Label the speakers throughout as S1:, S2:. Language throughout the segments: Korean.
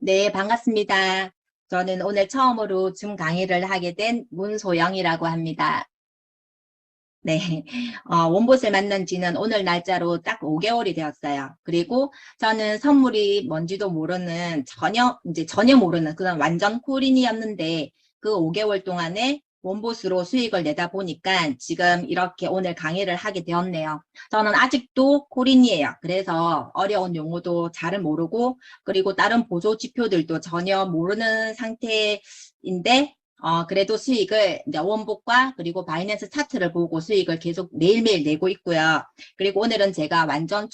S1: 네, 반갑습니다. 저는 오늘 처음으로 줌 강의를 하게 된 문소영이라고 합니다. 네, 원봇을 만난 지는 오늘 날짜로 딱 5개월이 되었어요. 그리고 저는 선물이 뭔지도 모르는 전혀 모르는 그런 완전 쿨인이었는데 그 5개월 동안에 원봇으로 수익을 내다 보니까 지금 이렇게 오늘 강의를 하게 되었네요. 저는 아직도 콜인이에요. 그래서 어려운 용어도 잘 모르고 그리고 다른 보조 지표들도 전혀 모르는 상태인데 그래도 수익을 이제 원복과 그리고 바이낸스 차트를 보고 수익을 계속 매일매일 내고 있고요. 그리고 오늘은 제가 완전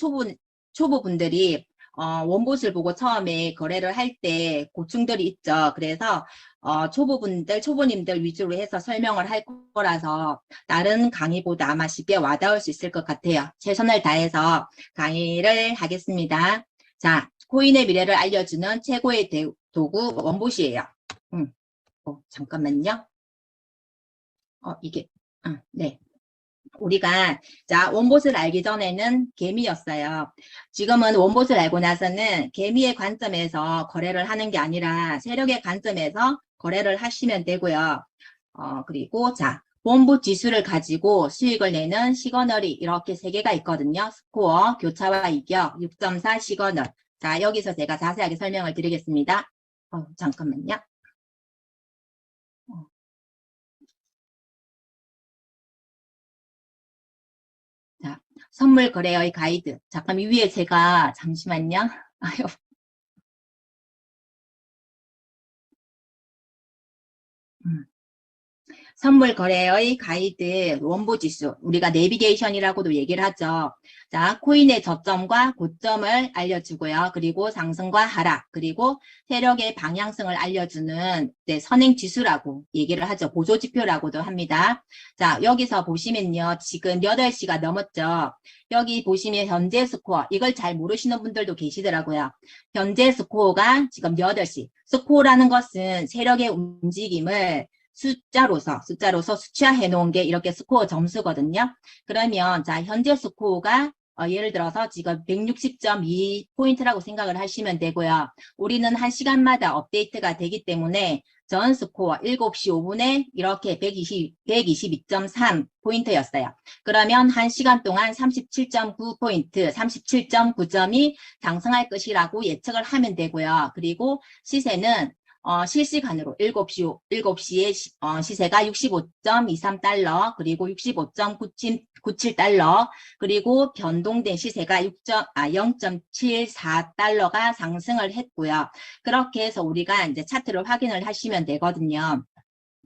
S1: 초보분들이 원봇을 보고 처음에 거래를 할 때 고충들이 있죠. 그래서 초보님들 위주로 해서 설명을 할 거라서 다른 강의보다 아마 쉽게 와닿을 수 있을 것 같아요. 최선을 다해서 강의를 하겠습니다. 자, 코인의 미래를 알려주는 최고의 도구 원봇이에요. 잠깐만요. 이게, 네. 우리가, 자, 원봇을 알기 전에는 개미였어요. 지금은 원봇을 알고 나서는 개미의 관점에서 거래를 하는 게 아니라 세력의 관점에서 거래를 하시면 되고요. 그리고, 자, 원봇 지수를 가지고 수익을 내는 시그널이 이렇게 세 개가 있거든요. 스코어, 교차와 이격, 6.4 시그널. 자, 여기서 제가 자세하게 설명을 드리겠습니다. 잠깐만요. 자, 선물 거래의 가이드. 잠깐 이 위에 제가 잠시만요. 아유. 선물 거래의 가이드 원보지수, 우리가 내비게이션이라고도 얘기를 하죠. 자, 코인의 저점과 고점을 알려주고요. 그리고 상승과 하락, 그리고 세력의 방향성을 알려주는 선행지수라고 얘기를 하죠. 보조지표라고도 합니다. 자, 여기서 보시면요. 지금 8시가 넘었죠. 여기 보시면 현재 스코어, 이걸 잘 모르시는 분들도 계시더라고요. 현재 스코어가 지금 8시. 스코어라는 것은 세력의 움직임을 숫자로서 수치화해 놓은 게 이렇게 스코어 점수거든요. 그러면 자 현재 스코어가 예를 들어서 지금 160.2포인트라고 생각을 하시면 되고요. 우리는 1시간마다 업데이트가 되기 때문에 전 스코어 7시 5분에 이렇게 122.3포인트였어요. 그러면 1시간 동안 37.9포인트, 37.9점이 상승할 것이라고 예측을 하면 되고요. 그리고 시세는 실시간으로 7시에 시세가 65.23달러, 그리고 65.97달러, 그리고 변동된 시세가 0.74달러가 상승을 했고요. 그렇게 해서 우리가 이제 차트를 확인을 하시면 되거든요.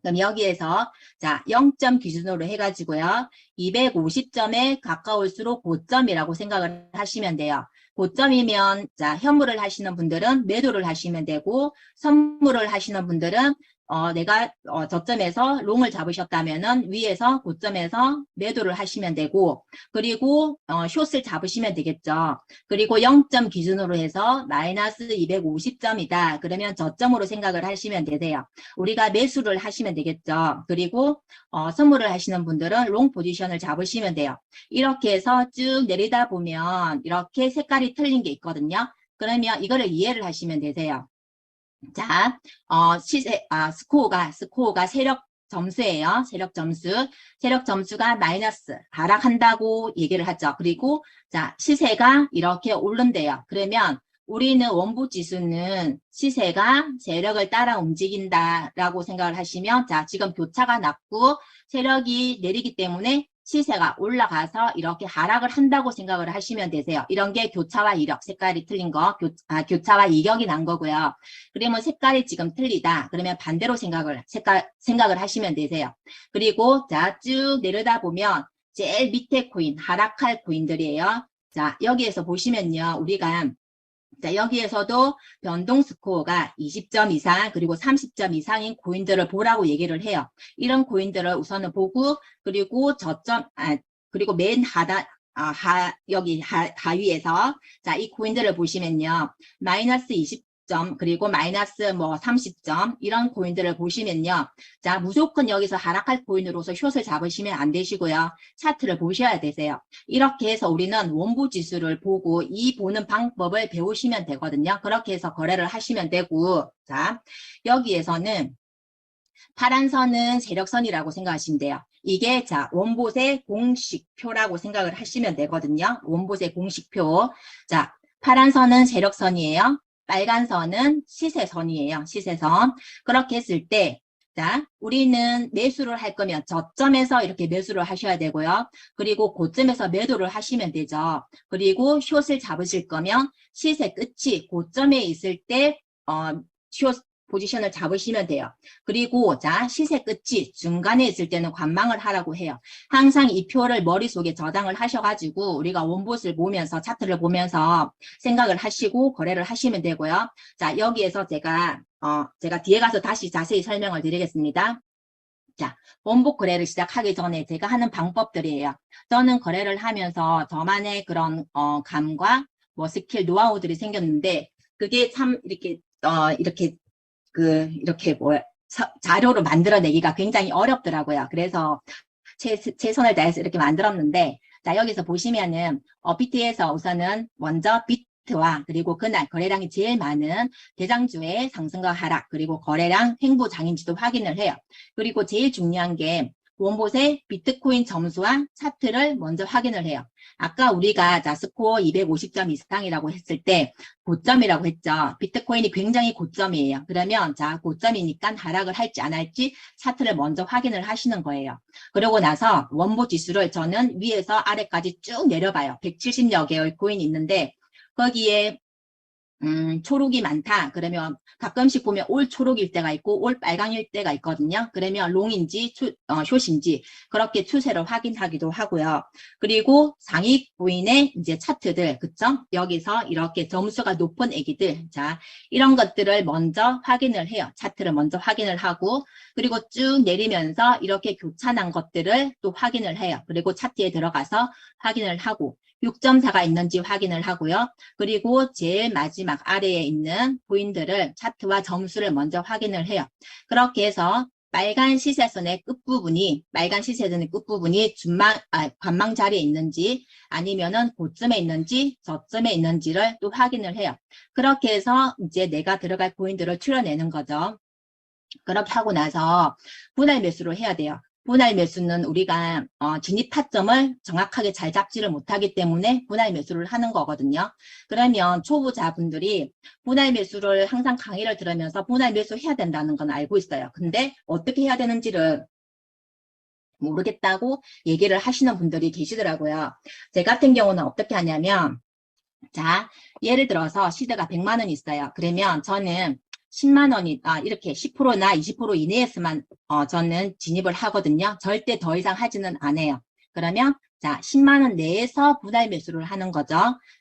S1: 그럼 여기에서 자 0점 기준으로 해가지고요. 250점에 가까울수록 고점이라고 생각을 하시면 돼요. 고점이면 자 현물을 하시는 분들은 매도를 하시면 되고 선물을 하시는 분들은 내가 저점에서 롱을 잡으셨다면은 위에서 고점에서 매도를 하시면 되고 그리고 숏을 잡으시면 되겠죠. 그리고 0점 기준으로 해서 마이너스 250점이다. 그러면 저점으로 생각을 하시면 되세요. 우리가 매수를 하시면 되겠죠. 그리고 선물을 하시는 분들은 롱 포지션을 잡으시면 돼요. 이렇게 해서 쭉 내리다 보면 이렇게 색깔이 틀린 게 있거든요. 그러면 이거를 이해를 하시면 되세요. 자, 스코어가 세력 점수예요. 세력 점수. 세력 점수가 마이너스, 하락한다고 얘기를 하죠. 그리고, 자, 시세가 이렇게 오른대요. 그러면 우리는 원부 지수는 시세가 세력을 따라 움직인다라고 생각을 하시면, 자, 지금 교차가 났고, 세력이 내리기 때문에 시세가 올라가서 이렇게 하락을 한다고 생각을 하시면 되세요. 이런 게 교차와 이력, 색깔이 틀린 거, 교차와 이격이 난 거고요. 그러면 색깔이 지금 틀리다. 그러면 반대로 생각을 하시면 되세요. 그리고 자, 쭉 내려다 보면 제일 밑에 코인, 하락할 코인들이에요. 자, 여기에서 보시면요. 우리가 자, 여기에서도 변동 스코어가 20점 이상 그리고 30점 이상인 코인들을 보라고 얘기를 해요. 이런 코인들을 우선은 보고 그리고 그리고 맨 여기 하위에서 자, 이 코인들을 보시면요. 마이너스 20점, 그리고 마이너스 뭐 30점, 이런 코인들을 보시면요. 자, 무조건 여기서 하락할 코인으로서 숏을 잡으시면 안 되시고요. 차트를 보셔야 되세요. 이렇게 해서 우리는 원부 지수를 보고 이 보는 방법을 배우시면 되거든요. 그렇게 해서 거래를 하시면 되고, 자, 여기에서는 파란 선은 세력선이라고 생각하시면 돼요. 이게 자 원봇의 공식표라고 생각을 하시면 되거든요. 원봇의 공식표. 자, 파란 선은 세력선이에요. 빨간 선은 시세선이에요. 시세선. 그렇게 했을 때 자, 우리는 매수를 할 거면 저점에서 이렇게 매수를 하셔야 되고요. 그리고 고점에서 매도를 하시면 되죠. 그리고 숏을 잡으실 거면 시세 끝이 고점에 있을 때 숏 포지션을 잡으시면 돼요. 그리고 자 시세 끝이 중간에 있을 때는 관망을 하라고 해요. 항상 이 표를 머릿속에 저장을 하셔가지고 우리가 원봇을 보면서 차트를 보면서 생각을 하시고 거래를 하시면 되고요. 자 여기에서 제가 뒤에 가서 다시 자세히 설명을 드리겠습니다. 자, 원복 거래를 시작하기 전에 제가 하는 방법들이에요. 저는 거래를 하면서 저만의 그런 감과 뭐 스킬, 노하우들이 생겼는데 그게 참 이렇게 자료로 만들어내기가 굉장히 어렵더라고요. 그래서 최선을 다해서 이렇게 만들었는데, 자, 여기서 보시면은, BT에서 우선은 먼저 비트와 그리고 그날 거래량이 제일 많은 대장주의 상승과 하락, 그리고 거래량 횡보 장인지도 확인을 해요. 그리고 제일 중요한 게 원봇의 비트코인 점수와 차트를 먼저 확인을 해요. 아까 우리가 자 스코어 250점 이상이라고 했을 때 고점이라고 했죠. 비트코인이 굉장히 고점이에요. 그러면 자 고점이니까 하락을 할지 안 할지 차트를 먼저 확인을 하시는 거예요. 그러고 나서 원보 지수를 저는 위에서 아래까지 쭉 내려봐요. 170여 개의 코인이 있는데 거기에 초록이 많다. 그러면 가끔씩 보면 올 초록일 때가 있고 올 빨강일 때가 있거든요. 그러면 롱인지 숏인지 그렇게 추세를 확인하기도 하고요. 그리고 상위 코인의 이제 차트들, 그쵸? 여기서 이렇게 점수가 높은 애기들, 자 이런 것들을 먼저 확인을 해요. 차트를 먼저 확인을 하고 그리고 쭉 내리면서 이렇게 교차난 것들을 또 확인을 해요. 그리고 차트에 들어가서 확인을 하고 6.4가 있는지 확인을 하고요. 그리고 제일 마지막 아래에 있는 포인트를 차트와 점수를 먼저 확인을 해요. 그렇게 해서 빨간 시세선의 끝부분이 관망 자리에 있는지 아니면은 고점에 있는지 저점에 있는지를 또 확인을 해요. 그렇게 해서 이제 내가 들어갈 포인트를 추려내는 거죠. 그렇게 하고 나서 분할 매수를 해야 돼요. 분할 매수는 우리가 진입 타점을 정확하게 잘 잡지를 못하기 때문에 분할 매수를 하는 거거든요. 그러면 초보자분들이 분할 매수를 항상 강의를 들으면서 분할 매수해야 된다는 건 알고 있어요. 근데 어떻게 해야 되는지를 모르겠다고 얘기를 하시는 분들이 계시더라고요. 제 같은 경우는 어떻게 하냐면 자 예를 들어서 시드가 100만 원 있어요. 그러면 저는 10만 원이 이렇게 10%나 20% 이내에서만 저는 진입을 하거든요. 절대 더 이상 하지는 않아요. 그러면 자 10만 원 내에서 분할 매수를 하는 거죠.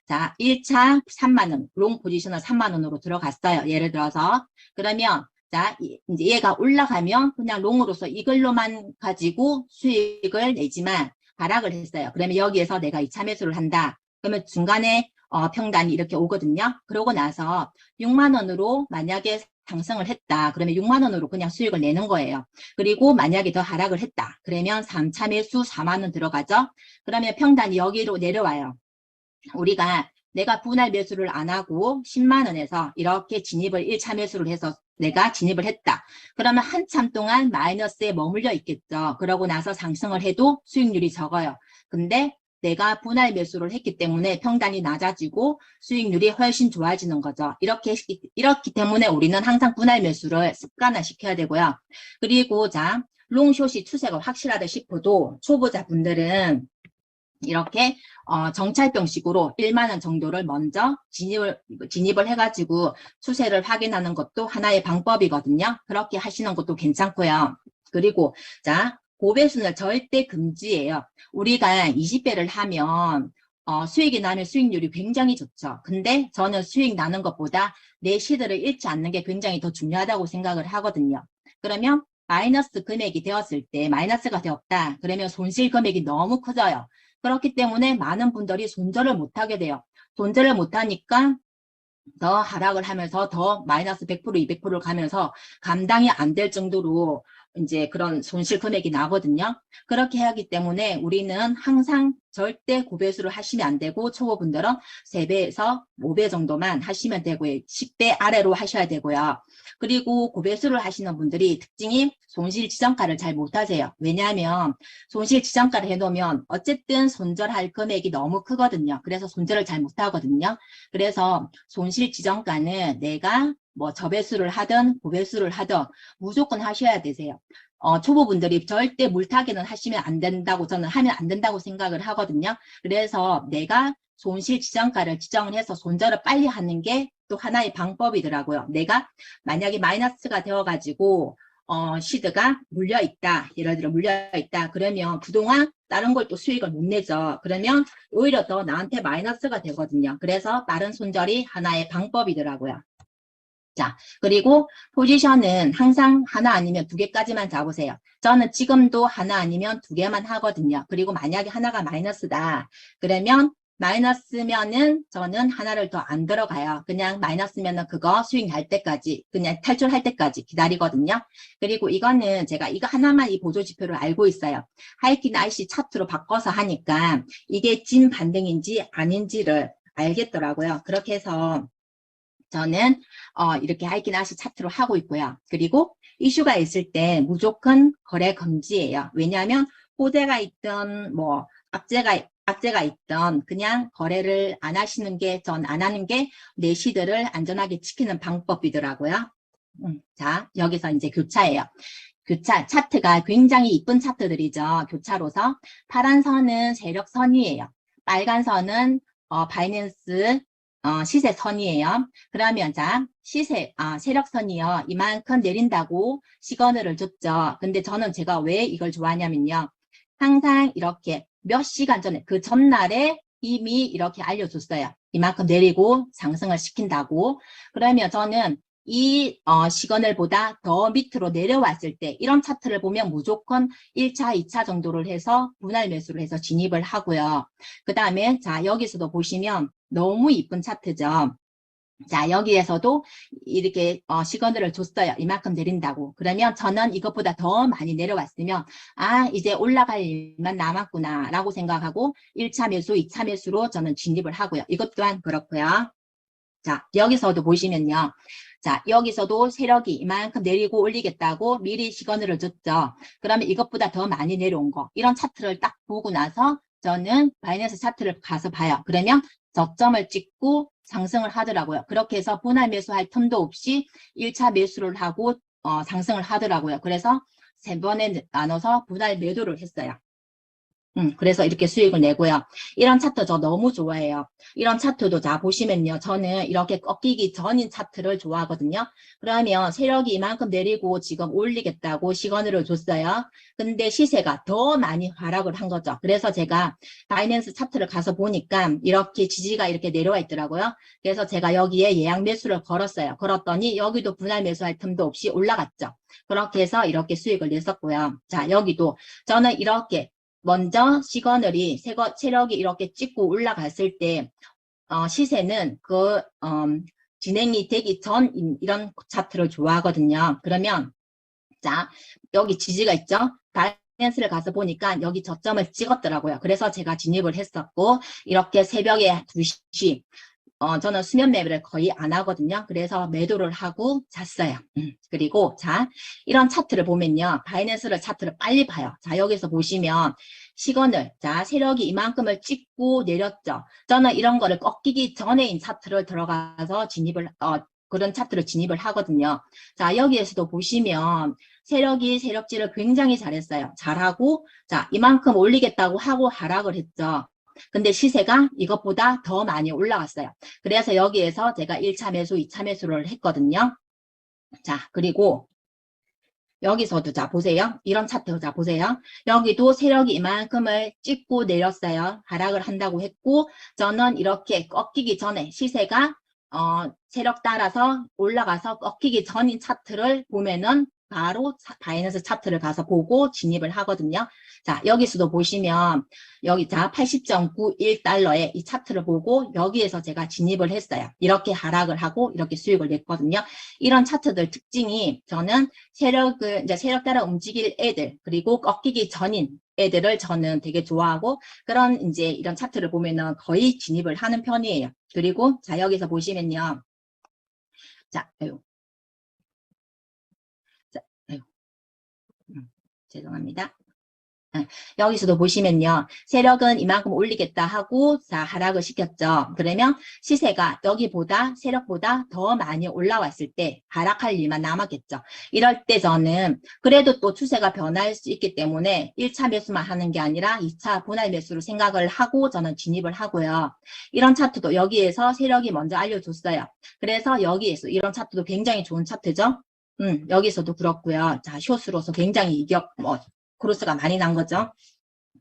S1: 자 1차 3만 원, 롱 포지션을 3만 원으로 들어갔어요. 예를 들어서 그러면 자 이제 얘가 올라가면 그냥 롱으로서 이걸로만 가지고 수익을 내지만 하락을 했어요. 그러면 여기에서 내가 2차 매수를 한다. 그러면 중간에 평단이 이렇게 오거든요. 그러고 나서 6만 원으로 만약에 상승을 했다. 그러면 6만 원으로 그냥 수익을 내는 거예요. 그리고 만약에 더 하락을 했다. 그러면 3차 매수 4만 원 들어가죠. 그러면 평단이 여기로 내려와요. 우리가 내가 분할 매수를 안 하고 10만 원에서 이렇게 진입을 1차 매수를 해서 내가 진입을 했다. 그러면 한참 동안 마이너스에 머물러 있겠죠. 그러고 나서 상승을 해도 수익률이 적어요. 근데 내가 분할 매수를 했기 때문에 평단이 낮아지고 수익률이 훨씬 좋아지는 거죠. 이렇기 때문에 우리는 항상 분할 매수를 습관화시켜야 되고요. 그리고 자, 롱숏이 추세가 확실하다 싶어도 초보자분들은 이렇게 정찰병식으로 1만 원 정도를 먼저 진입을 해가지고 추세를 확인하는 것도 하나의 방법이거든요. 그렇게 하시는 것도 괜찮고요. 그리고 자 고배수는 절대 금지예요. 우리가 20배를 하면 수익이 나면 수익률이 굉장히 좋죠. 근데 저는 수익 나는 것보다 내 시드를 잃지 않는 게 굉장히 더 중요하다고 생각을 하거든요. 그러면 마이너스 금액이 되었을 때 마이너스가 되었다. 그러면 손실 금액이 너무 커져요. 그렇기 때문에 많은 분들이 손절을 못하게 돼요. 손절을 못하니까 더 하락을 하면서 더 마이너스 100%, 200%를 가면서 감당이 안 될 정도로 이제 그런 손실 금액이 나거든요. 그렇게 하기 때문에 우리는 항상 절대 고배수를 하시면 안 되고 초보분들은 3배에서 5배 정도만 하시면 되고요. 10배 아래로 하셔야 되고요. 그리고 고배수를 하시는 분들이 특징이 손실 지정가를 잘 못하세요. 왜냐하면 손실 지정가를 해놓으면 어쨌든 손절할 금액이 너무 크거든요. 그래서 손절을 잘 못하거든요. 그래서 손실 지정가는 내가 뭐 저배수를 하든 고배수를 하든 무조건 하셔야 되세요. 초보분들이 절대 물타기는 하시면 안 된다고 저는 하면 안 된다고 생각을 하거든요. 그래서 내가 손실 지정가를 지정을 해서 손절을 빨리 하는 게 또 하나의 방법이더라고요. 내가 만약에 마이너스가 되어가지고 시드가 물려있다. 예를 들어 물려있다. 그러면 그동안 다른 걸 또 수익을 못 내죠. 그러면 오히려 더 나한테 마이너스가 되거든요. 그래서 빠른 손절이 하나의 방법이더라고요. 자, 그리고 포지션은 항상 하나 아니면 2개까지만 잡으세요. 저는 지금도 하나 아니면 2개만 하거든요. 그리고 만약에 하나가 마이너스다. 그러면 마이너스면은 저는 하나를 더 안 들어가요. 그냥 마이너스면은 그거 수익 날 때까지, 그냥 탈출할 때까지 기다리거든요. 그리고 이거는 제가 이거 하나만 이 보조지표를 알고 있어요. 하이킹 IC 차트로 바꿔서 하니까 이게 진 반등인지 아닌지를 알겠더라고요. 그렇게 해서 저는 이렇게 하이킹 IC 차트로 하고 있고요. 그리고 이슈가 있을 때 무조건 거래 금지예요. 왜냐하면 호재가 있든 뭐 악재가 있던 그냥 거래를 안 하시는 게 전 안 하는 게 내 시드를 안전하게 지키는 방법이더라고요. 자, 여기서 이제 교차예요. 교차 차트가 굉장히 이쁜 차트들이죠. 교차로서 파란 선은 세력선이에요. 빨간 선은 바이낸스 시세선이에요. 그러면 자 세력선이요. 이만큼 내린다고 시그널을 줬죠. 근데 저는 제가 왜 이걸 좋아하냐면요. 항상 이렇게 몇 시간 전에 그 전날에 이미 이렇게 알려줬어요. 이만큼 내리고 상승을 시킨다고. 그러면 저는 이 시그널보다 더 밑으로 내려왔을 때 이런 차트를 보면 무조건 1차, 2차 정도를 해서 분할 매수를 해서 진입을 하고요. 그 다음에 자 여기서도 보시면 너무 이쁜 차트죠. 자 여기에서도 이렇게 시그널을 줬어요. 이만큼 내린다고. 그러면 저는 이것보다 더 많이 내려왔으면 아 이제 올라갈 일만 남았구나 라고 생각하고 1차 매수, 2차 매수로 저는 진입을 하고요. 이것 또한 그렇고요. 자 여기서도 보시면요. 자 여기서도 세력이 이만큼 내리고 올리겠다고 미리 시그널을 줬죠. 그러면 이것보다 더 많이 내려온 거 이런 차트를 딱 보고 나서 저는 바이낸스 차트를 가서 봐요. 그러면 저점을 찍고 상승을 하더라고요. 그렇게 해서 분할 매수할 틈도 없이 1차 매수를 하고 상승을 하더라고요. 그래서 3번에 나눠서 분할 매도를 했어요. 그래서 이렇게 수익을 내고요. 이런 차트 저 너무 좋아해요. 이런 차트도 자 보시면요. 저는 이렇게 꺾이기 전인 차트를 좋아하거든요. 그러면 세력이 이만큼 내리고 지금 올리겠다고 시그널을 줬어요. 근데 시세가 더 많이 하락을 한 거죠. 그래서 제가 바이낸스 차트를 가서 보니까 이렇게 지지가 이렇게 내려와 있더라고요. 그래서 제가 여기에 예약 매수를 걸었어요. 걸었더니 여기도 분할 매수할 틈도 없이 올라갔죠. 그렇게 해서 이렇게 수익을 냈었고요. 자 여기도 저는 이렇게 먼저 시그널이 세력이 이렇게 찍고 올라갔을 때 시세는 진행이 되기 전 이런 차트를 좋아하거든요. 그러면 자 여기 지지가 있죠. 바이낸스를 가서 보니까 여기 저점을 찍었더라고요. 그래서 제가 진입을 했었고 이렇게 새벽에 2시 저는 수면 매매를 거의 안 하거든요. 그래서 매도를 하고 잤어요. 그리고 자 이런 차트를 보면요. 바이낸스를 차트를 빨리 봐요. 자 여기서 보시면 시그널 자 세력이 이만큼을 찍고 내렸죠. 저는 이런 거를 꺾이기 전에인 차트를 들어가서 진입을 그런 차트를 진입을 하거든요. 자 여기에서도 보시면 세력이 세력질을 굉장히 잘했어요. 잘하고 자 이만큼 올리겠다고 하고 하락을 했죠. 근데 시세가 이것보다 더 많이 올라갔어요. 그래서 여기에서 제가 1차 매수, 2차 매수를 했거든요. 자, 그리고 여기서도 자 보세요. 이런 차트 자 보세요. 여기도 세력이 이만큼을 찍고 내렸어요. 하락을 한다고 했고 저는 이렇게 꺾이기 전에 시세가 세력 따라서 올라가서 꺾이기 전인 차트를 보면은 바로 바이낸스 차트를 가서 보고 진입을 하거든요. 자, 여기서도 보시면 여기 자 80.91달러의 이 차트를 보고 여기에서 제가 진입을 했어요. 이렇게 하락을 하고 이렇게 수익을 냈거든요. 이런 차트들 특징이 저는 세력 따라 움직일 애들 그리고 꺾이기 전인 애들을 저는 되게 좋아하고 그런 이제 이런 차트를 보면은 거의 진입을 하는 편이에요. 그리고 자 여기서 보시면요. 자, 죄송합니다. 여기서도 보시면요. 세력은 이만큼 올리겠다 하고 자 하락을 시켰죠. 그러면 시세가 여기보다 세력보다 더 많이 올라왔을 때 하락할 일만 남았겠죠. 이럴 때 저는 그래도 또 추세가 변할 수 있기 때문에 1차 매수만 하는 게 아니라 2차 분할 매수로 생각을 하고 저는 진입을 하고요. 이런 차트도 여기에서 세력이 먼저 알려줬어요. 그래서 여기에서 이런 차트도 굉장히 좋은 차트죠. 여기서도 그렇고요. 자, 숏으로서 굉장히 크로스가 많이 난 거죠.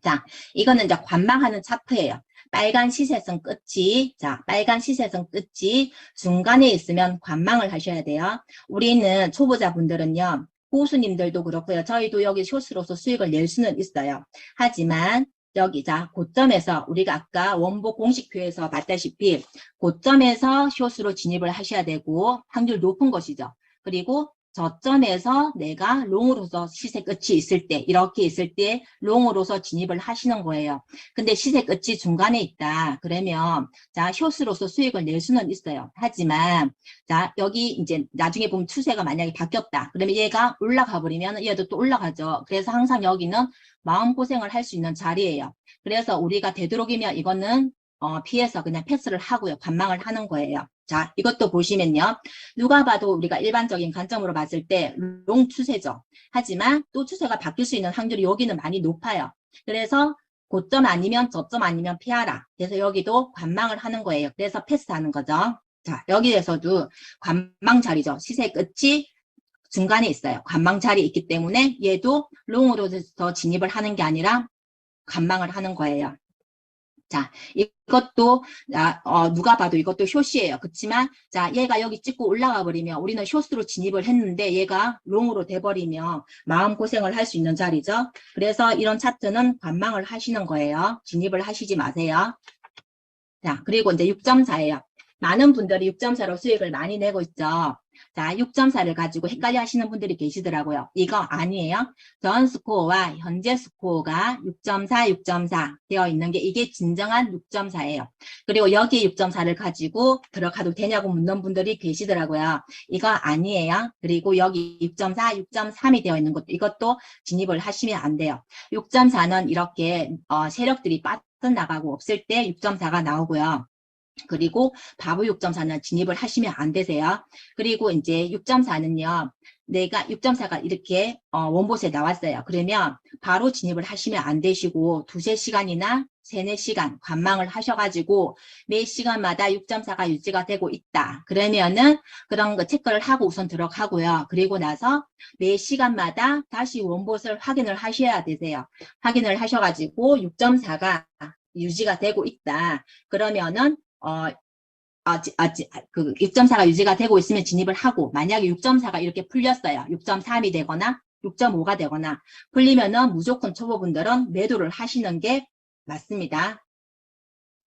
S1: 자, 이거는 이제 관망하는 차트예요. 빨간 시세선 끝이, 자, 빨간 시세선 끝이 중간에 있으면 관망을 하셔야 돼요. 우리는 초보자분들은요, 고수님들도 그렇고요. 저희도 여기 숏으로서 수익을 낼 수는 있어요. 하지만 여기 자 고점에서 우리가 아까 원복 공식표에서 봤다시피 고점에서 숏으로 진입을 하셔야 되고 확률 높은 것이죠. 그리고 저점에서 내가 롱으로서 시세 끝이 있을 때 이렇게 있을 때 롱으로서 진입을 하시는 거예요. 근데 시세 끝이 중간에 있다. 그러면 자 숏으로서 수익을 낼 수는 있어요. 하지만 자 여기 이제 나중에 보면 추세가 만약에 바뀌었다. 그러면 얘가 올라가 버리면 얘도 또 올라가죠. 그래서 항상 여기는 마음고생을 할 수 있는 자리예요. 그래서 우리가 되도록이면 이거는 피해서 그냥 패스를 하고요. 관망을 하는 거예요. 자, 이것도 보시면요. 누가 봐도 우리가 일반적인 관점으로 봤을 때 롱 추세죠. 하지만 또 추세가 바뀔 수 있는 확률이 여기는 많이 높아요. 그래서 고점 아니면 저점 아니면 피하라. 그래서 여기도 관망을 하는 거예요. 그래서 패스하는 거죠. 자, 여기에서도 관망 자리죠. 시세 끝이 중간에 있어요. 관망 자리에 있기 때문에 얘도 롱으로 더 진입을 하는 게 아니라 관망을 하는 거예요. 자, 이것도 누가 봐도 이것도 숏이에요. 그렇지만 자, 얘가 여기 찍고 올라가 버리면 우리는 숏으로 진입을 했는데 얘가 롱으로 돼버리면 마음고생을 할 수 있는 자리죠. 그래서 이런 차트는 관망을 하시는 거예요. 진입을 하시지 마세요. 자, 그리고 이제 6.4예요. 많은 분들이 6.4로 수익을 많이 내고 있죠. 자, 6.4를 가지고 헷갈려 하시는 분들이 계시더라고요. 이거 아니에요. 전 스코어와 현재 스코어가 6.4, 6.4 되어 있는 게 이게 진정한 6.4예요. 그리고 여기 6.4를 가지고 들어가도 되냐고 묻는 분들이 계시더라고요. 이거 아니에요. 그리고 여기 6.4, 6.3이 되어 있는 것도 이것도 진입을 하시면 안 돼요. 6.4는 이렇게 세력들이 빠져나가고 없을 때 6.4가 나오고요. 그리고 바보 6.4는 진입을 하시면 안 되세요. 그리고 이제 6.4는요. 내가 6.4가 이렇게 원봇에 나왔어요. 그러면 바로 진입을 하시면 안 되시고 두세 시간이나 세네 시간 관망을 하셔가지고 매 시간마다 6.4가 유지가 되고 있다. 그러면은 그런 거 체크를 하고 우선 들어가고요. 그리고 나서 매 시간마다 다시 원봇을 확인을 하셔야 되세요. 확인을 하셔가지고 6.4가 유지가 되고 있다. 그러면은 그 6.4가 유지가 되고 있으면 진입을 하고 만약에 6.4가 이렇게 풀렸어요. 6.3이 되거나 6.5가 되거나 풀리면은 무조건 초보분들은 매도를 하시는 게 맞습니다.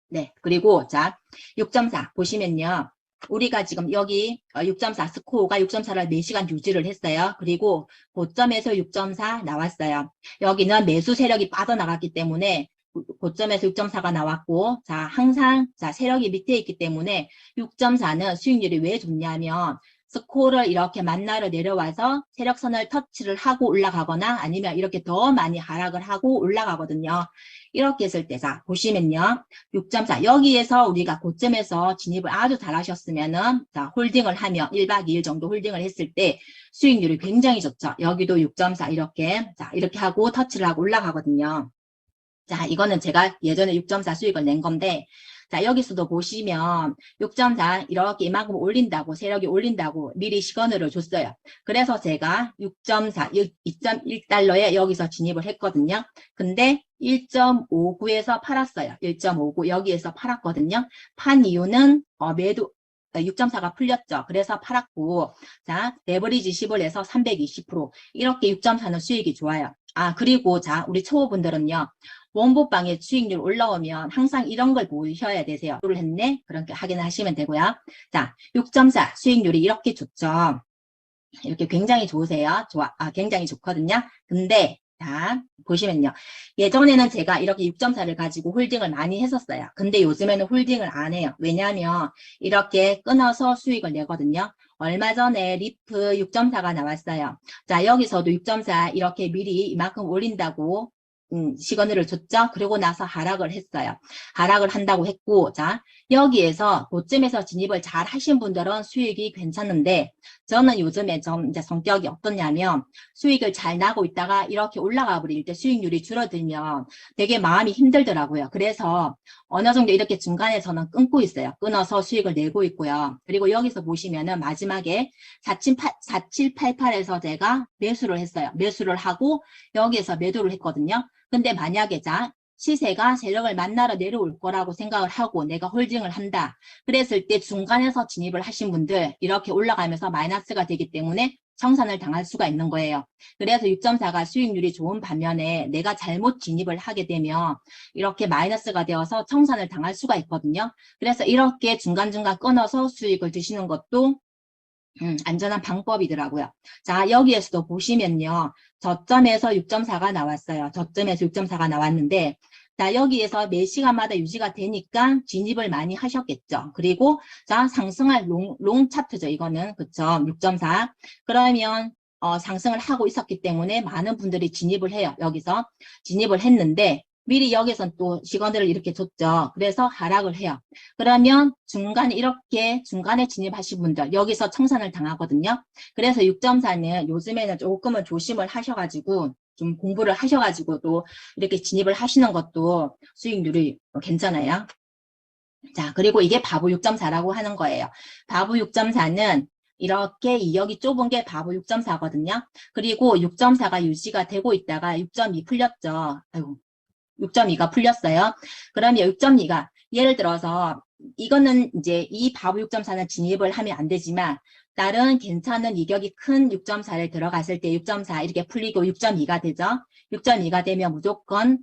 S1: 네, 그리고 자 6.4 보시면요. 우리가 지금 여기 6.4 스코어가 6.4를 4시간 유지를 했어요. 그리고 고점에서 6.4 나왔어요. 여기는 매수 세력이 빠져나갔기 때문에 고점에서 6.4가 나왔고 자 항상 자 세력이 밑에 있기 때문에 6.4는 수익률이 왜 좋냐면 스코어를 이렇게 만나러 내려와서 세력선을 터치를 하고 올라가거나 아니면 이렇게 더 많이 하락을 하고 올라가거든요. 이렇게 했을 때 자 보시면요. 6.4 여기에서 우리가 고점에서 진입을 아주 잘 하셨으면은 자 홀딩을 하면 1박 2일 정도 홀딩을 했을 때 수익률이 굉장히 좋죠. 여기도 6.4 이렇게 자 이렇게 하고 터치를 하고 올라가거든요. 자, 이거는 제가 예전에 6.4 수익을 낸 건데, 자, 여기서도 보시면 6.4 이렇게 이만큼 올린다고, 세력이 올린다고 미리 시그널을 줬어요. 그래서 제가 6.4, 2.1달러에 여기서 진입을 했거든요. 근데 1.59에서 팔았어요. 1.59 여기에서 팔았거든요. 판 이유는 매도 6.4가 풀렸죠. 그래서 팔았고, 자, 레버리지 10을 해서 320%. 이렇게 6.4는 수익이 좋아요. 아, 그리고 자, 우리 초보분들은요. 원보방에 수익률 올라오면 항상 이런 걸 보셔야 되세요. 를 했네? 그렇게 확인하시면 되고요. 자, 6.4 수익률이 이렇게 좋죠. 이렇게 굉장히 좋으세요. 굉장히 좋거든요. 근데 자, 보시면요. 예전에는 제가 이렇게 6.4를 가지고 홀딩을 많이 했었어요. 근데 요즘에는 홀딩을 안 해요. 왜냐하면 이렇게 끊어서 수익을 내거든요. 얼마 전에 리프 6.4가 나왔어요. 자, 여기서도 6.4 이렇게 미리 이만큼 올린다고 시그널을 줬죠. 그러고 나서 하락을 했어요. 하락을 한다고 했고, 자, 여기에서 고점에서 진입을 잘 하신 분들은 수익이 괜찮은데, 저는 요즘에 좀 이제 성격이 어떻냐면, 수익을 잘 나고 있다가 이렇게 올라가 버릴 때 수익률이 줄어들면 되게 마음이 힘들더라고요. 그래서 어느 정도 이렇게 중간에서는 끊고 있어요. 끊어서 수익을 내고 있고요. 그리고 여기서 보시면은 마지막에 4788에서 제가 매수를 했어요. 매수를 하고 여기에서 매도를 했거든요. 근데 만약에 자, 시세가 세력을 만나러 내려올 거라고 생각을 하고 내가 홀딩을 한다. 그랬을 때 중간에서 진입을 하신 분들 이렇게 올라가면서 마이너스가 되기 때문에 청산을 당할 수가 있는 거예요. 그래서 6.4가 수익률이 좋은 반면에 내가 잘못 진입을 하게 되면 이렇게 마이너스가 되어서 청산을 당할 수가 있거든요. 그래서 이렇게 중간중간 끊어서 수익을 드시는 것도 안전한 방법이더라고요. 자, 여기에서도 보시면요. 저점에서 6.4가 나왔어요. 저점에서 6.4가 나왔는데, 자, 여기에서 매 시간마다 유지가 되니까 진입을 많이 하셨겠죠. 그리고, 자, 상승할 롱 차트죠. 이거는. 그쵸. 6.4. 그러면, 상승을 하고 있었기 때문에 많은 분들이 진입을 해요. 여기서 진입을 했는데, 미리 여기선 또 시그널을 이렇게 줬죠. 그래서 하락을 해요. 그러면 중간에 진입하신 분들 여기서 청산을 당하거든요. 그래서 6.4는 요즘에는 조금은 조심을 하셔가지고 좀 공부를 하셔가지고 또 이렇게 진입을 하시는 것도 수익률이 괜찮아요. 자, 그리고 이게 바보 6.4라고 하는 거예요. 바보 6.4는 이렇게 이역이 좁은 게 바보 6.4거든요. 그리고 6.4가 유지가 되고 있다가 6.2 풀렸죠. 아이고. 6.2가 풀렸어요. 그러면 6.2가 예를 들어서 이거는 이제 이 바보 6.4는 진입을 하면 안 되지만 다른 괜찮은 이격이 큰 6.4를 들어갔을 때 6.4 이렇게 풀리고 6.2가 되죠. 6.2가 되면 무조건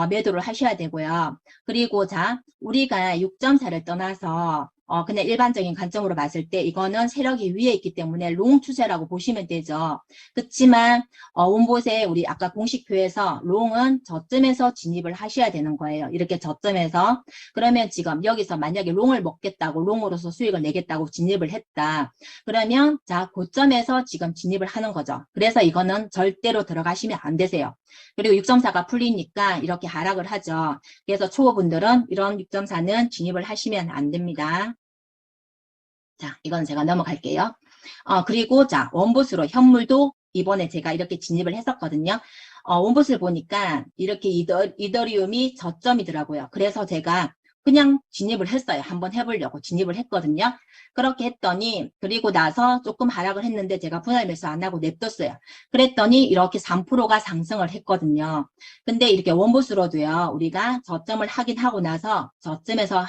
S1: 매도를 하셔야 되고요. 그리고 자, 우리가 6.4를 떠나서 그냥 일반적인 관점으로 봤을 때 이거는 세력이 위에 있기 때문에 롱 추세라고 보시면 되죠. 그렇지만 원봇에 우리 아까 공식표에서 롱은 저점에서 진입을 하셔야 되는 거예요. 이렇게 저점에서 그러면 지금 여기서 만약에 롱을 먹겠다고 롱으로서 수익을 내겠다고 진입을 했다. 그러면 자 고점에서 지금 진입을 하는 거죠. 그래서 이거는 절대로 들어가시면 안 되세요. 그리고 6.4가 풀리니까 이렇게 하락을 하죠. 그래서 초보분들은 이런 6.4는 진입을 하시면 안 됩니다. 자, 이건 제가 넘어갈게요. 그리고 자, 원봇으로 현물도 이번에 제가 이렇게 진입을 했었거든요. 원봇을 보니까 이렇게 이더리움이 저점이더라고요. 그래서 제가 그냥 진입을 했어요. 한번 해보려고 진입을 했거든요. 그렇게 했더니 그리고 나서 조금 하락을 했는데 제가 분할 매수 안 하고 냅뒀어요. 그랬더니 이렇게 3%가 상승을 했거든요. 근데 이렇게 원봇으로도요. 우리가 저점을 확인하고 나서 저점에서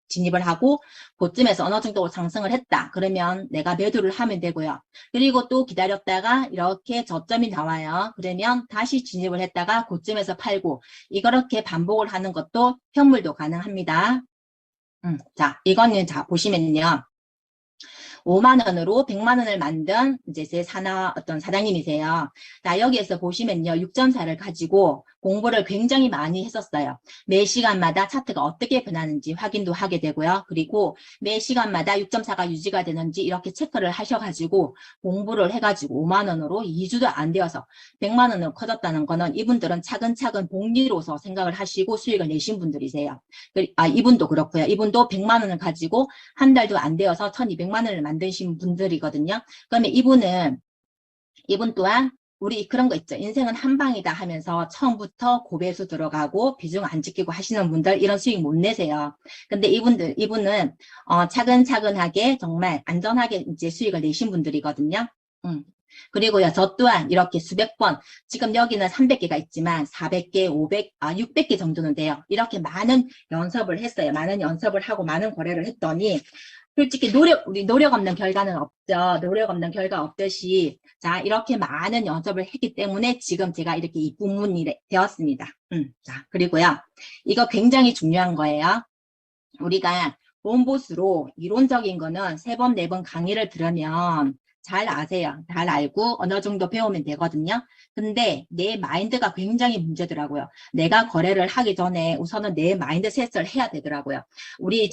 S1: 진입을 하고 고점에서 어느 정도 상승을 했다. 그러면 내가 매도를 하면 되고요. 그리고 또 기다렸다가 이렇게 저점이 나와요. 그러면 다시 진입을 했다가 고점에서 팔고 이렇게 반복을 하는 것도 현물도 가능합니다. 자, 이거는 자 보시면요. 5만 원으로 100만 원을 만든 이제 제 어떤 사장님이세요. 자, 여기에서 보시면요. 6.4를 가지고 공부를 굉장히 많이 했었어요. 매 시간마다 차트가 어떻게 변하는지 확인도 하게 되고요. 그리고 매 시간마다 6.4가 유지가 되는지 이렇게 체크를 하셔가지고 공부를 해가지고 5만 원으로 2주도 안 되어서 100만 원으로 커졌다는 거는 이분들은 차근차근 복리로서 생각을 하시고 수익을 내신 분들이세요. 이분도 그렇고요. 이분도 100만 원을 가지고 한 달도 안 되어서 1200만 원을 만드신 분들이거든요. 그러면 이분 또한 우리 그런 거 있죠. 인생은 한 방이다 하면서 처음부터 고배수 들어가고 비중 안 지키고 하시는 분들 이런 수익 못 내세요. 근데 이분은 차근차근하게 정말 안전하게 이제 수익을 내신 분들이거든요. 그리고요, 저 또한 이렇게 수백 번, 지금 여기는 300개가 있지만 400개, 600개 정도는 돼요. 이렇게 많은 연습을 했어요. 많은 연습을 하고 많은 거래를 했더니 솔직히 우리 노력 없는 결과는 없죠. 노력 없는 결과 없듯이, 자, 이렇게 많은 연습을 했기 때문에 지금 제가 이렇게 입문이 되었습니다. 자, 그리고요. 이거 굉장히 중요한 거예요. 우리가 몬보스로 이론적인 거는 3번, 4번 강의를 들으면 잘 아세요. 잘 알고 어느 정도 배우면 되거든요. 근데 내 마인드가 굉장히 문제더라고요. 내가 거래를 하기 전에 우선은 내 마인드셋을 해야 되더라고요. 우리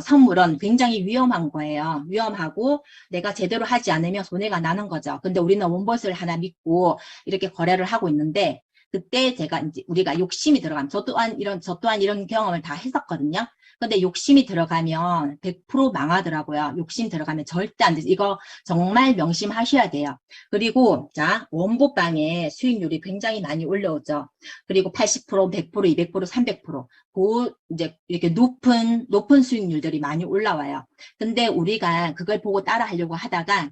S1: 선물은 굉장히 위험한 거예요. 위험하고 내가 제대로 하지 않으면 손해가 나는 거죠. 근데 우리는 원버스를 하나 믿고 이렇게 거래를 하고 있는데 그때 제가 이제 우리가 욕심이 들어가면 저 또한 이런 경험을 다 했었거든요. 근데 욕심이 들어가면 100% 망하더라고요. 욕심 들어가면 절대 안 되죠. 이거 정말 명심하셔야 돼요. 그리고 자, 원보방에 수익률이 굉장히 많이 올라오죠. 그리고 80%, 100%, 200%, 300%. 이제 이렇게 높은 수익률들이 많이 올라와요. 근데 우리가 그걸 보고 따라 하려고 하다가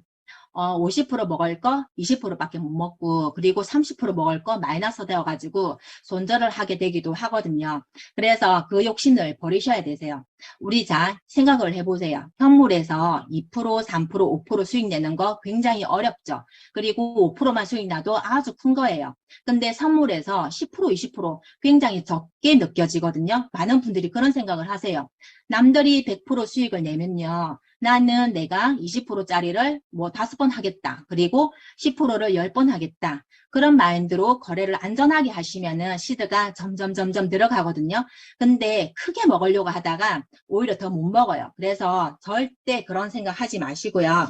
S1: 50% 먹을 거 20%밖에 못 먹고 그리고 30% 먹을 거 마이너스 되어가지고 손절을 하게 되기도 하거든요. 그래서 그 욕심을 버리셔야 되세요. 우리 자 생각을 해보세요. 현물에서 2%, 3%, 5% 수익 내는 거 굉장히 어렵죠. 그리고 5%만 수익 나도 아주 큰 거예요. 근데 선물에서 10%, 20% 굉장히 적게 느껴지거든요. 많은 분들이 그런 생각을 하세요. 남들이 100% 수익을 내면요. 나는 내가 20%짜리를 뭐 5번 하겠다. 그리고 10%를 10번 하겠다. 그런 마인드로 거래를 안전하게 하시면은 시드가 점점 늘어가거든요. 근데 크게 먹으려고 하다가 오히려 더 못 먹어요. 그래서 절대 그런 생각 하지 마시고요.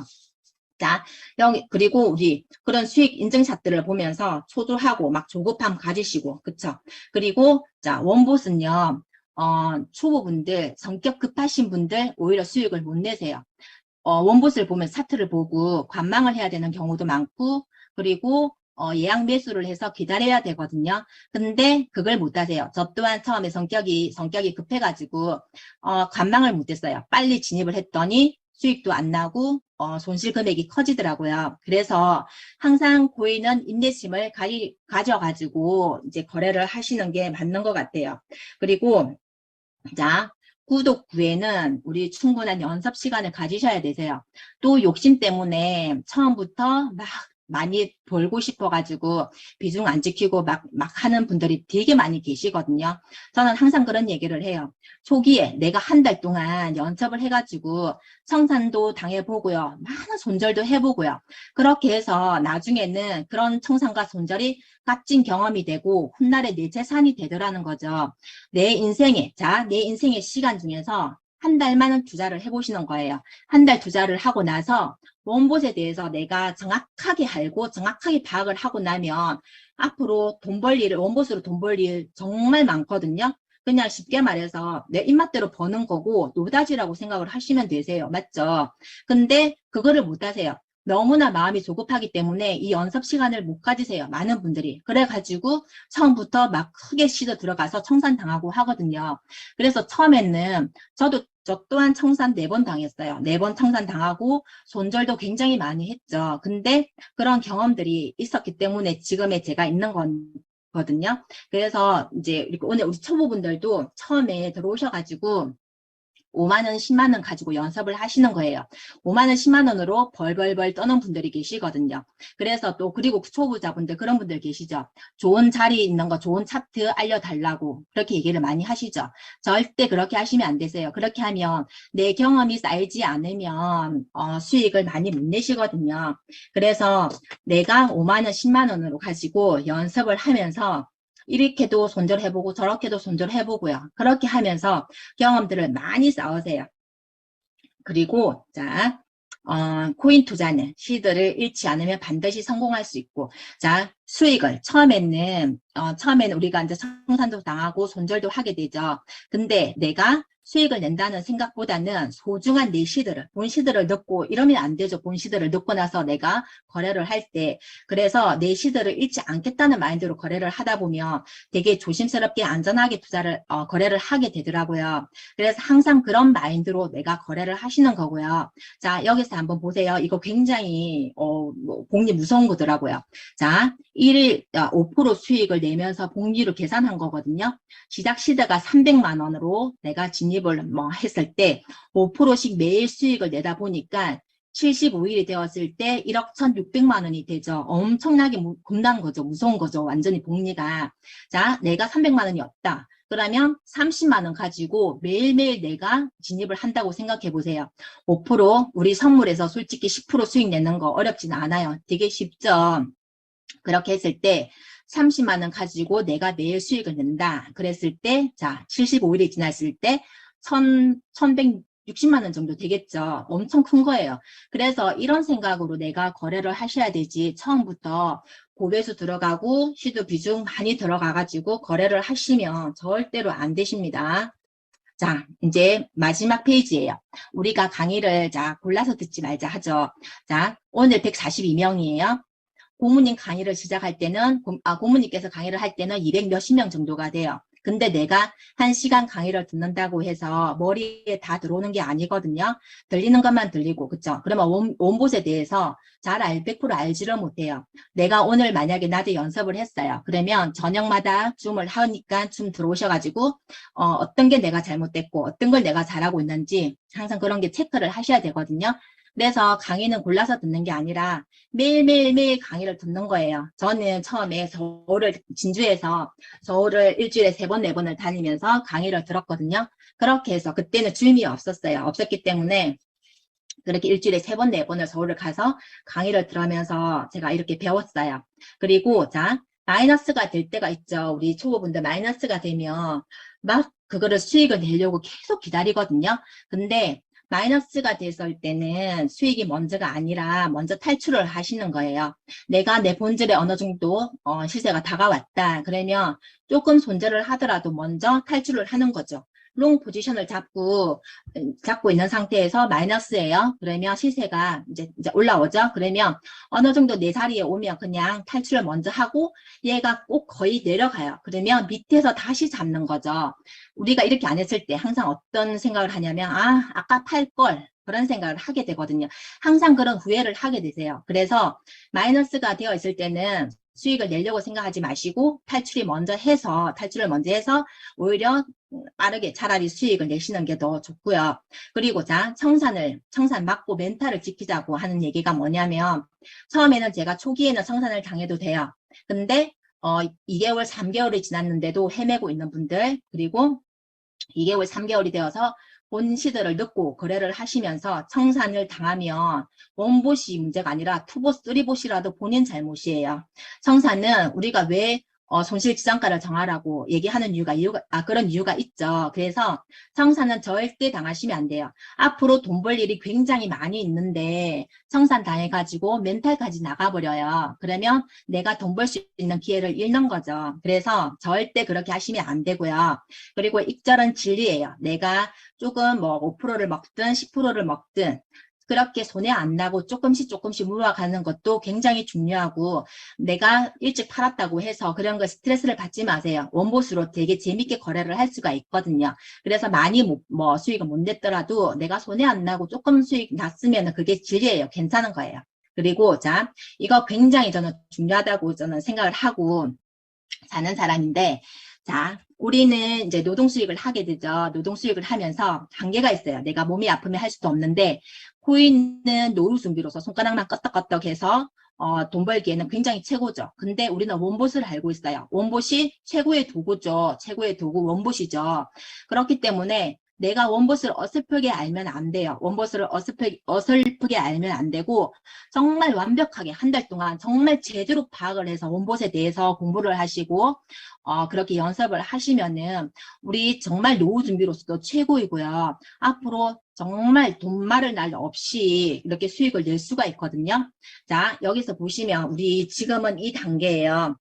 S1: 자, 그리고 우리 그런 수익 인증샷들을 보면서 초조하고 막 조급함 가지시고, 그쵸? 그리고, 자, 원봇은요, 초보분들, 성격 급하신 분들 오히려 수익을 못 내세요. 원봇을 보면 차트를 보고 관망을 해야 되는 경우도 많고, 그리고 예약 매수를 해서 기다려야 되거든요. 근데 그걸 못 하세요. 저 또한 처음에 성격이 급해가지고 관망을 못 했어요. 빨리 진입을 했더니 수익도 안 나고 손실 금액이 커지더라고요. 그래서 항상 고인은 인내심을 가져가지고 이제 거래를 하시는 게 맞는 것 같아요. 그리고 자, 구독 후에는 우리 충분한 연습 시간을 가지셔야 되세요. 또 욕심 때문에 처음부터 막 많이 벌고 싶어가지고 비중 안 지키고 막 하는 분들이 되게 많이 계시거든요. 저는 항상 그런 얘기를 해요. 초기에 내가 한 달 동안 연습을 해가지고 청산도 당해보고요. 많은 손절도 해보고요. 그렇게 해서 나중에는 그런 청산과 손절이 값진 경험이 되고 훗날에 내 재산이 되더라는 거죠. 내 인생의 시간 중에서 한 달만은 투자를 해보시는 거예요. 한 달 투자를 하고 나서 원봇에 대해서 내가 정확하게 알고 정확하게 파악을 하고 나면 앞으로 원봇으로 돈 벌 일 정말 많거든요. 그냥 쉽게 말해서 내 입맛대로 버는 거고 노다지라고 생각을 하시면 되세요. 맞죠? 근데 그거를 못 하세요. 너무나 마음이 조급하기 때문에 이 연습 시간을 못 가지세요. 많은 분들이. 그래가지고 처음부터 막 크게 시도 들어가서 청산당하고 하거든요. 그래서 처음에는 저 또한 청산 4번 당했어요. 4번 청산당하고 손절도 굉장히 많이 했죠. 근데 그런 경험들이 있었기 때문에 지금의 제가 있는 거든요. 그래서 이제 오늘 우리 초보분들도 처음에 들어오셔가지고 5만 원, 10만 원 가지고 연습을 하시는 거예요. 5만 원, 10만 원으로 벌벌벌 떠는 분들이 계시거든요. 그래서 또 그리고 초보자분들 그런 분들 계시죠. 좋은 자리 있는 거 좋은 차트 알려달라고 그렇게 얘기를 많이 하시죠. 절대 그렇게 하시면 안 되세요. 그렇게 하면 내 경험이 쌓이지 않으면 수익을 많이 못 내시거든요. 그래서 내가 5만 원, 10만 원으로 가지고 연습을 하면서 이렇게도 손절해보고 저렇게도 손절해보고요. 그렇게 하면서 경험들을 많이 쌓으세요. 그리고 자, 코인 투자는 시드를 잃지 않으면 반드시 성공할 수 있고, 자, 수익을 처음에는 우리가 이제 청산도 당하고 손절도 하게 되죠. 근데 내가 수익을 낸다는 생각보다는 소중한 내 시드를, 본 시드를 넣고 이러면 안 되죠. 본 시드를 넣고 나서 내가 거래를 할 때. 그래서 내 시드를 잃지 않겠다는 마인드로 거래를 하다 보면 되게 조심스럽게 안전하게 거래를 하게 되더라고요. 그래서 항상 그런 마인드로 내가 거래를 하시는 거고요. 자, 여기서 한번 보세요. 이거 굉장히, 복리 무서운 거더라고요. 자, 1일 5% 수익을 내면서 복리로 계산한 거거든요. 시작 시드가 300만 원으로 내가 진입 진입을 뭐 했을 때 5%씩 매일 수익을 내다 보니까 75일이 되었을 때 1억 1,600만 원이 되죠. 엄청나게 겁난 거죠. 무서운 거죠. 완전히 복리가. 자, 내가 300만 원이 없다. 그러면 30만 원 가지고 매일매일 내가 진입을 한다고 생각해 보세요. 5% 우리 선물에서 솔직히 10% 수익 내는 거 어렵진 않아요. 되게 쉽죠. 그렇게 했을 때 30만 원 가지고 내가 매일 수익을 낸다. 그랬을 때, 자, 75일이 지났을 때 1,160만 원 정도 되겠죠. 엄청 큰 거예요. 그래서 이런 생각으로 내가 거래를 하셔야 되지. 처음부터 고배수 들어가고 시도 비중 많이 들어가가지고 거래를 하시면 절대로 안 되십니다. 자, 이제 마지막 페이지예요. 우리가 강의를 자 골라서 듣지 말자 하죠. 자, 오늘 142명이에요. 고모님 강의를 시작할 때는, 고모님께서 강의를 할 때는 200 몇십 명 정도가 돼요. 근데 내가 1시간 강의를 듣는다고 해서 머리에 다 들어오는 게 아니거든요. 들리는 것만 들리고, 그쵸? 그러면 원봇에 대해서 잘 100% 알지를 못해요. 내가 오늘 만약에 낮에 연습을 했어요. 그러면 저녁마다 줌을 하니까 줌 들어오셔가지고, 어떤 게 내가 잘못됐고, 어떤 걸 내가 잘하고 있는지 항상 그런 게 체크를 하셔야 되거든요. 그래서 강의는 골라서 듣는 게 아니라 매일매일 강의를 듣는 거예요. 저는 처음에 진주에서 서울을 일주일에 3번, 4번을 다니면서 강의를 들었거든요. 그렇게 해서 그때는 줌이 없었어요. 없었기 때문에 그렇게 일주일에 3번, 4번을 서울을 가서 강의를 들으면서 제가 이렇게 배웠어요. 그리고 자, 마이너스가 될 때가 있죠. 우리 초보분들 마이너스가 되면 막 그거를 수익을 내려고 계속 기다리거든요. 근데 마이너스가 됐을 때는 수익이 먼저가 아니라 먼저 탈출을 하시는 거예요. 내가 내 본질에 어느 정도 시세가 다가왔다. 그러면 조금 손절을 하더라도 먼저 탈출을 하는 거죠. 롱 포지션을 잡고 있는 상태에서 마이너스예요. 그러면 시세가 이제 올라오죠. 그러면 어느 정도 내 자리에 오면 그냥 탈출을 먼저 하고 얘가 꼭 거의 내려가요. 그러면 밑에서 다시 잡는 거죠. 우리가 이렇게 안 했을 때 항상 어떤 생각을 하냐면 아까 팔 걸 그런 생각을 하게 되거든요. 항상 그런 후회를 하게 되세요. 그래서 마이너스가 되어 있을 때는 수익을 내려고 생각하지 마시고 탈출을 먼저 해서 오히려 빠르게 차라리 수익을 내시는 게 더 좋고요. 그리고 자, 청산 막고 멘탈을 지키자고 하는 얘기가 뭐냐면 처음에는 제가 초기에는 청산을 당해도 돼요. 근데 2개월, 3개월이 지났는데도 헤매고 있는 분들, 그리고 2개월, 3개월이 되어서 본 시드를 넣고 거래를 하시면서 청산을 당하면 원봇이 문제가 아니라 투봇, 쓰리봇이라도 본인 잘못이에요. 청산은 우리가 왜 손실지정가를 정하라고 얘기하는 그런 이유가 있죠. 그래서 청산은 절대 당하시면 안 돼요. 앞으로 돈 벌 일이 굉장히 많이 있는데 청산 당해가지고 멘탈까지 나가버려요. 그러면 내가 돈 벌 수 있는 기회를 잃는 거죠. 그래서 절대 그렇게 하시면 안 되고요. 그리고 익절은 진리예요. 내가 조금 뭐 5%를 먹든 10%를 먹든 그렇게 손해 안 나고 조금씩 물어가는 것도 굉장히 중요하고 내가 일찍 팔았다고 해서 그런 거 스트레스를 받지 마세요. 원봇으로 되게 재밌게 거래를 할 수가 있거든요. 그래서 많이 수익을 못 냈더라도 내가 손해 안 나고 조금 수익 났으면 그게 진리예요. 괜찮은 거예요. 그리고 자, 이거 굉장히 저는 중요하다고 저는 생각을 하고 사는 사람인데 자, 우리는 이제 노동수익을 하게 되죠. 노동수익을 하면서 한계가 있어요. 내가 몸이 아프면 할 수도 없는데 코인은 노후 준비로서 손가락만 껐덕껐덕 해서 돈 벌기에는 굉장히 최고죠. 근데 우리는 원봇을 알고 있어요. 원봇이 최고의 도구죠. 최고의 도구 원봇이죠. 그렇기 때문에 내가 원봇을 어설프게 알면 안 돼요. 원봇을 어설프게 알면 안 되고 정말 완벽하게 한 달 동안 정말 제대로 파악을 해서 원봇에 대해서 공부를 하시고 그렇게 연습을 하시면은 우리 정말 노후 준비로서도 최고이고요. 앞으로 정말 돈 마를 날 없이 이렇게 수익을 낼 수가 있거든요. 자, 여기서 보시면 우리 지금은 이 단계예요.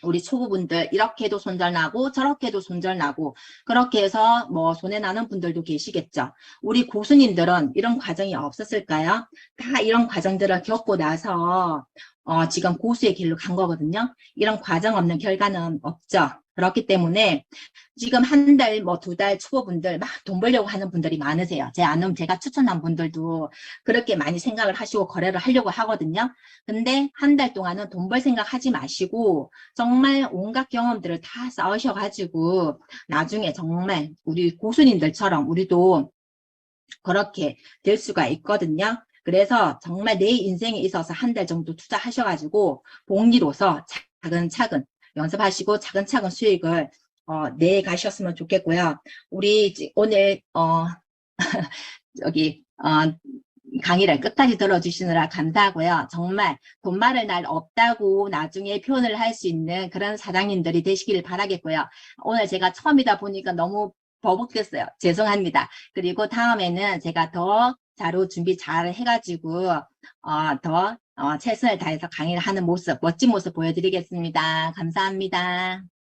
S1: 우리 초보분들 이렇게도 손절나고 저렇게도 손절나고 그렇게 해서 손해나는 분들도 계시겠죠. 우리 고수님들은 이런 과정이 없었을까요? 다 이런 과정들을 겪고 나서 지금 고수의 길로 간 거거든요. 이런 과정 없는 결과는 없죠. 그렇기 때문에 지금 한 달, 뭐 두 달 초보분들 막 돈 벌려고 하는 분들이 많으세요. 제가 추천한 분들도 그렇게 많이 생각을 하시고 거래를 하려고 하거든요. 근데 한 달 동안은 돈 벌 생각 하지 마시고 정말 온갖 경험들을 다 쌓으셔가지고 나중에 정말 우리 고수님들처럼 우리도 그렇게 될 수가 있거든요. 그래서 정말 내 인생에 있어서 한 달 정도 투자하셔가지고 복리로서 차근차근 연습하시고 차근차근 수익을 내 가셨으면 좋겠고요. 우리 오늘 여기 강의를 끝까지 들어주시느라 감사하고요. 정말 돈 많을 날 없다고 나중에 표현을 할 수 있는 그런 사장님들이 되시길 바라겠고요. 오늘 제가 처음이다 보니까 너무 버벅댔어요. 죄송합니다. 그리고 다음에는 제가 더 자료 준비 잘 해가지고 더 최선을 다해서 강의를 하는 모습, 멋진 모습 보여드리겠습니다. 감사합니다.